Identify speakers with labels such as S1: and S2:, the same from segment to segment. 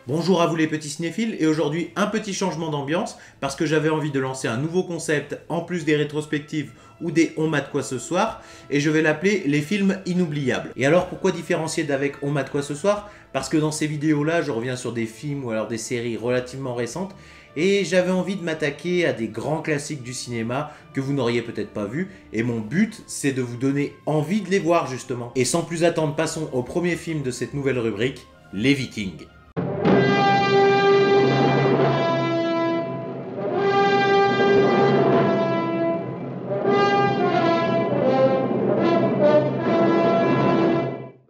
S1: Bonjour à vous les petits cinéphiles, et aujourd'hui un petit changement d'ambiance parce que j'avais envie de lancer un nouveau concept en plus des rétrospectives ou des On mate quoi ce soir, et je vais l'appeler les films inoubliables. Et alors pourquoi différencier d'avec On mate quoi ce soir? Parce que dans ces vidéos là je reviens sur des films ou alors des séries relativement récentes et j'avais envie de m'attaquer à des grands classiques du cinéma que vous n'auriez peut-être pas vus, et mon but c'est de vous donner envie de les voir justement. Et sans plus attendre, passons au premier film de cette nouvelle rubrique, les Vikings.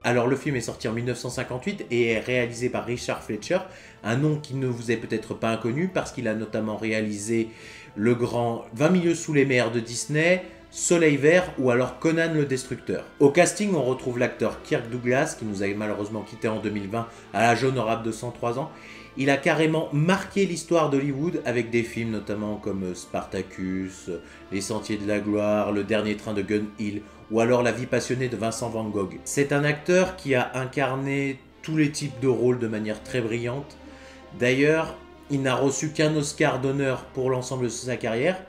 S1: Alors le film est sorti en 1958 et est réalisé par Richard Fleischer, un nom qui ne vous est peut-être pas inconnu parce qu'il a notamment réalisé le grand 20 milieux sous les mers de Disney, Soleil Vert ou alors Conan le Destructeur. Au casting, on retrouve l'acteur Kirk Douglas qui nous a malheureusement quitté en 2020 à l'âge honorable de 103 ans. Il a carrément marqué l'histoire d'Hollywood avec des films notamment comme Spartacus, Les Sentiers de la Gloire, Le Dernier Train de Gun Hill ou alors La Vie passionnée de Vincent Van Gogh. C'est un acteur qui a incarné tous les types de rôles de manière très brillante. D'ailleurs, il n'a reçu qu'un Oscar d'honneur pour l'ensemble de sa carrière.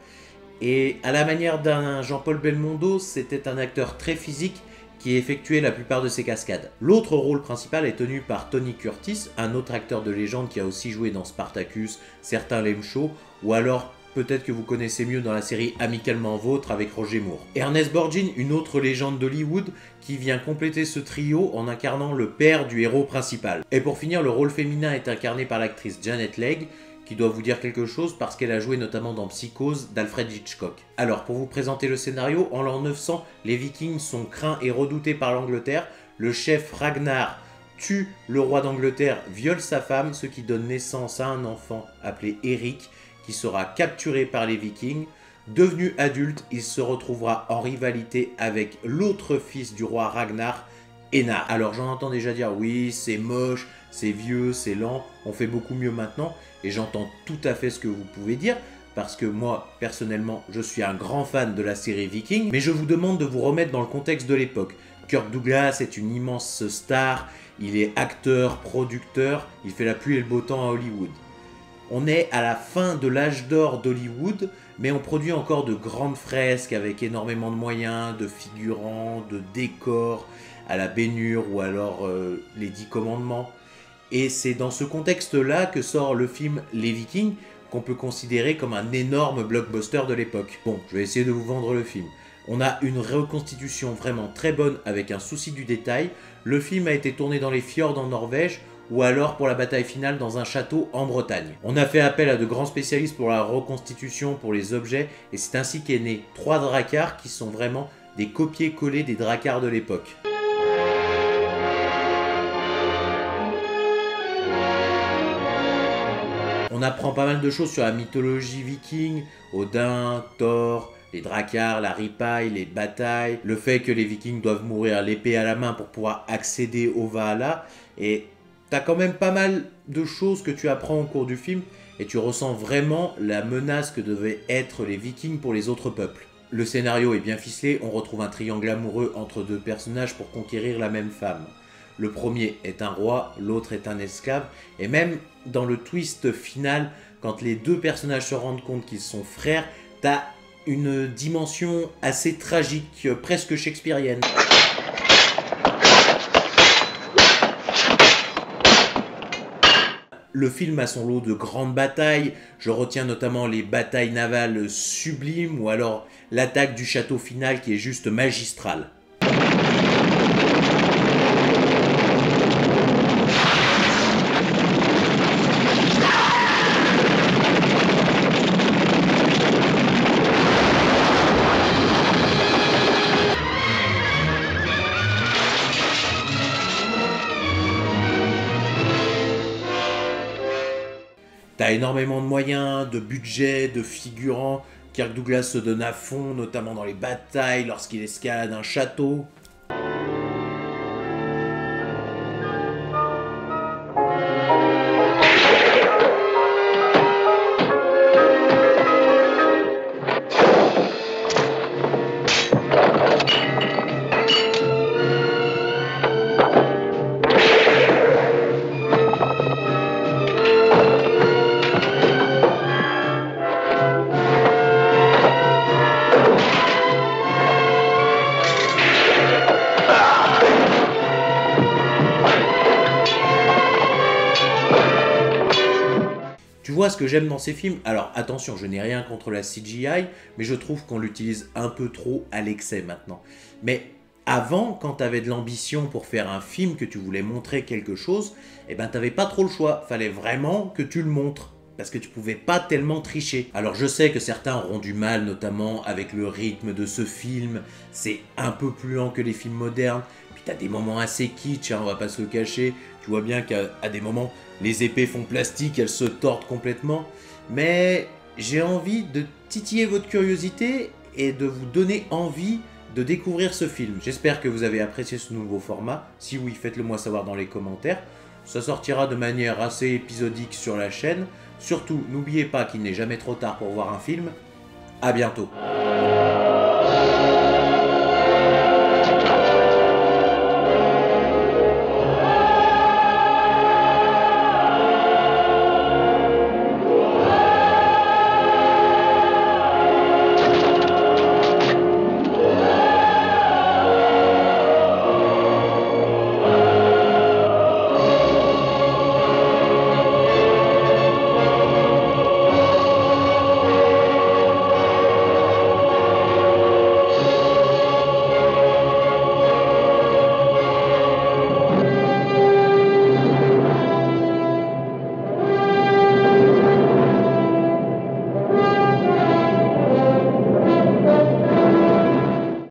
S1: Et à la manière d'un Jean-Paul Belmondo, c'était un acteur très physique qui effectuait la plupart de ses cascades. L'autre rôle principal est tenu par Tony Curtis, un autre acteur de légende qui a aussi joué dans Spartacus, certains l'aiment chaud, ou alors peut-être que vous connaissez mieux dans la série Amicalement Vôtre avec Roger Moore. Ernest Borgnine, une autre légende d'Hollywood, qui vient compléter ce trio en incarnant le père du héros principal. Et pour finir, le rôle féminin est incarné par l'actrice Janet Leigh, qui doit vous dire quelque chose parce qu'elle a joué notamment dans Psychose d'Alfred Hitchcock. Alors, pour vous présenter le scénario, en l'an 900, les Vikings sont craints et redoutés par l'Angleterre. Le chef Ragnar tue le roi d'Angleterre, viole sa femme, ce qui donne naissance à un enfant appelé Eric, qui sera capturé par les Vikings. Devenu adulte, il se retrouvera en rivalité avec l'autre fils du roi Ragnar, Einar. Alors j'en entends déjà dire oui, c'est moche, c'est vieux, c'est lent, on fait beaucoup mieux maintenant, et j'entends tout à fait ce que vous pouvez dire, parce que moi, personnellement, je suis un grand fan de la série Viking, mais je vous demande de vous remettre dans le contexte de l'époque. Kirk Douglas est une immense star, il est acteur, producteur, il fait la pluie et le beau temps à Hollywood. On est à la fin de l'âge d'or d'Hollywood, mais on produit encore de grandes fresques avec énormément de moyens, de figurants, de décors, à la Bénure ou alors les 10 commandements. Et c'est dans ce contexte-là que sort le film Les Vikings, qu'on peut considérer comme un énorme blockbuster de l'époque. Bon, je vais essayer de vous vendre le film. On a une reconstitution vraiment très bonne avec un souci du détail. Le film a été tourné dans les fjords en Norvège, ou alors pour la bataille finale dans un château en Bretagne. On a fait appel à de grands spécialistes pour la reconstitution, pour les objets, et c'est ainsi qu'est né 3 dracars qui sont vraiment des copier-coller des dracars de l'époque. On apprend pas mal de choses sur la mythologie viking, Odin, Thor, les dracars, la ripaille, les batailles, le fait que les vikings doivent mourir l'épée à la main pour pouvoir accéder au Valhalla, et t'as quand même pas mal de choses que tu apprends au cours du film, et tu ressens vraiment la menace que devaient être les vikings pour les autres peuples. Le scénario est bien ficelé, on retrouve un triangle amoureux entre 2 personnages pour conquérir la même femme. Le premier est un roi, l'autre est un esclave, et même dans le twist final, quand les 2 personnages se rendent compte qu'ils sont frères, t'as une dimension assez tragique, presque shakespearienne. Le film a son lot de grandes batailles, je retiens notamment les batailles navales sublimes ou alors l'attaque du château final qui est juste magistrale. T'as énormément de moyens, de budget, de figurants. Kirk Douglas se donne à fond, notamment dans les batailles, lorsqu'il escalade un château. Moi, ce que j'aime dans ces films, alors attention, je n'ai rien contre la CGI, mais je trouve qu'on l'utilise un peu trop à l'excès maintenant. Mais avant, quand tu avais de l'ambition pour faire un film, que tu voulais montrer quelque chose, eh ben t'avais pas trop le choix. Fallait vraiment que tu le montres. Parce que tu pouvais pas tellement tricher. Alors je sais que certains auront du mal, notamment avec le rythme de ce film. C'est un peu plus lent que les films modernes. Puis t'as des moments assez kitsch, hein, on va pas se le cacher. Tu vois bien qu'à des moments, les épées font plastique, elles se tordent complètement. Mais j'ai envie de titiller votre curiosité et de vous donner envie de découvrir ce film. J'espère que vous avez apprécié ce nouveau format. Si oui, faites-le moi savoir dans les commentaires. Ça sortira de manière assez épisodique sur la chaîne. Surtout, n'oubliez pas qu'il n'est jamais trop tard pour voir un film. À bientôt.